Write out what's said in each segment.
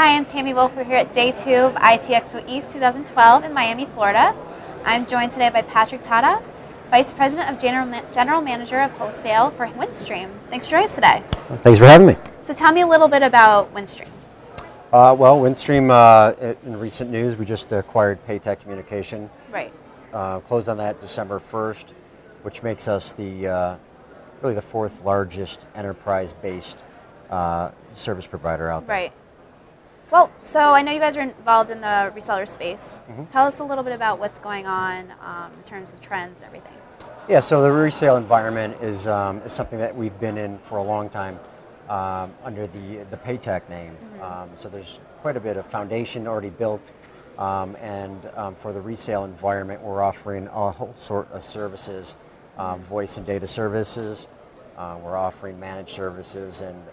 Hi, I'm Tammy. We're here at Day 2 of IT Expo East 2012 in Miami, Florida. I'm joined today by Patrick Tata, Vice President of General Manager of Wholesale for Windstream. Thanks for joining us today. Thanks for having me. So tell me a little bit about Windstream. Well, Windstream, in recent news, we just acquired Paytech Communication. Right. Closed on that December 1st, which makes us really the fourth largest enterprise-based service provider out there. Right. Well, so I know you guys are involved in the reseller space. Mm-hmm. Tell us a little bit about what's going on in terms of trends and everything. Yeah, so the resale environment is something that we've been in for a long time under the Paytech name. Mm-hmm. So there's quite a bit of foundation already built, and for the resale environment, we're offering a whole sort of services, voice and data services. We're offering managed services, and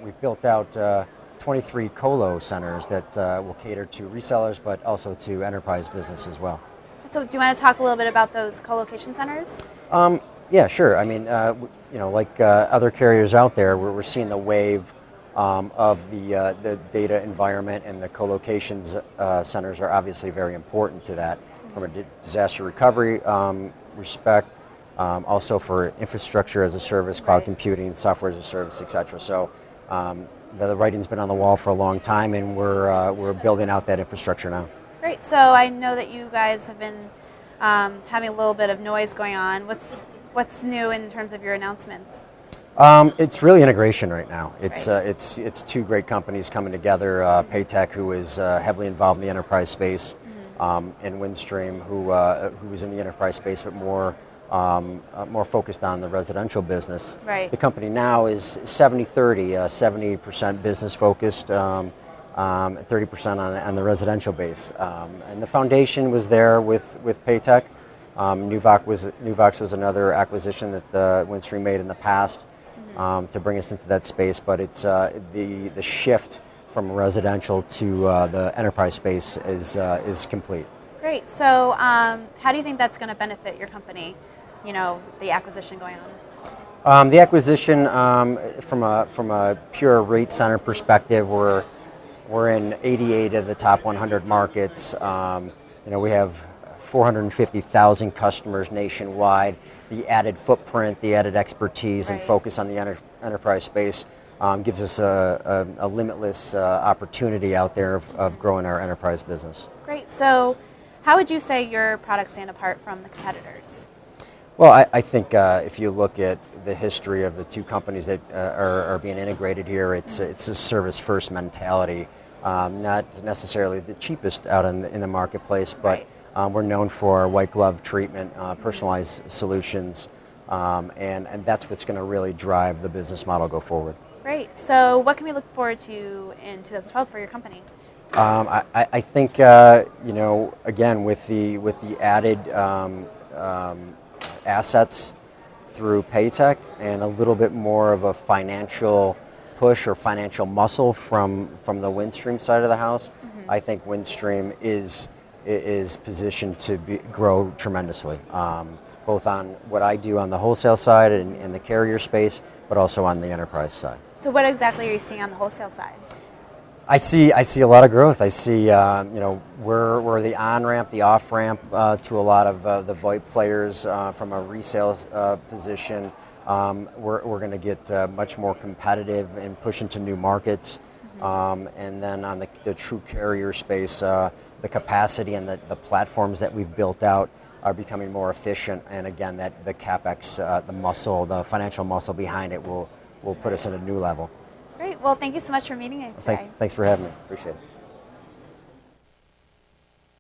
we've built out 23 colo centers that will cater to resellers, but also to enterprise business as well. So do you want to talk a little bit about those co-location centers? Yeah, sure. I mean, like other carriers out there, we're seeing the wave of the data environment, and the co-locations centers are obviously very important to that from a disaster recovery respect, also for infrastructure as a service, cloud computing, software as a service, etc. So the writing's been on the wall for a long time, and we're building out that infrastructure now. Great. So I know that you guys have been having a little bit of noise going on. What's new in terms of your announcements? It's really integration right now. It's two great companies coming together. Paytech, who is heavily involved in the enterprise space, and Windstream, who is in the enterprise space, but more focused on the residential business. Right. The company now is 70-30, 70% business focused, 30% on the residential base. And the foundation was there with Paytech. Nuvox was another acquisition that Windstream made in the past to bring us into that space, but it's the shift from residential to the enterprise space is complete. Great. So how do you think that's going to benefit your company, the acquisition going on? The acquisition, from a pure rate center perspective, we're in 88 of the top 100 markets. We have 450,000 customers nationwide. The added footprint, the added expertise, and focus on the enterprise space gives us a limitless opportunity out there of growing our enterprise business. Great. So how would you say your products stand apart from the competitors? Well, I think if you look at the history of the two companies that are being integrated here, it's a service-first mentality. Not necessarily the cheapest out in the marketplace, but we're known for our white glove treatment, personalized solutions, and that's what's going to really drive the business model go forward. Great. So what can we look forward to in 2012 for your company? I think again, with the added assets through Paytech and a little bit more of a financial push or financial muscle from the Windstream side of the house, I think Windstream is positioned to grow tremendously, both on what I do on the wholesale side and the carrier space, but also on the enterprise side. So what exactly are you seeing on the wholesale side? I see a lot of growth. I see, we're the on-ramp, the off-ramp to a lot of the VoIP players from a resale position. We're going to get much more competitive and push into new markets. And then on the true carrier space, the capacity and the platforms that we've built out are becoming more efficient. And again, that the CapEx, the financial muscle behind it will put us at a new level. Great. Well, thank you so much for meeting us today. Thanks for having me. Appreciate it.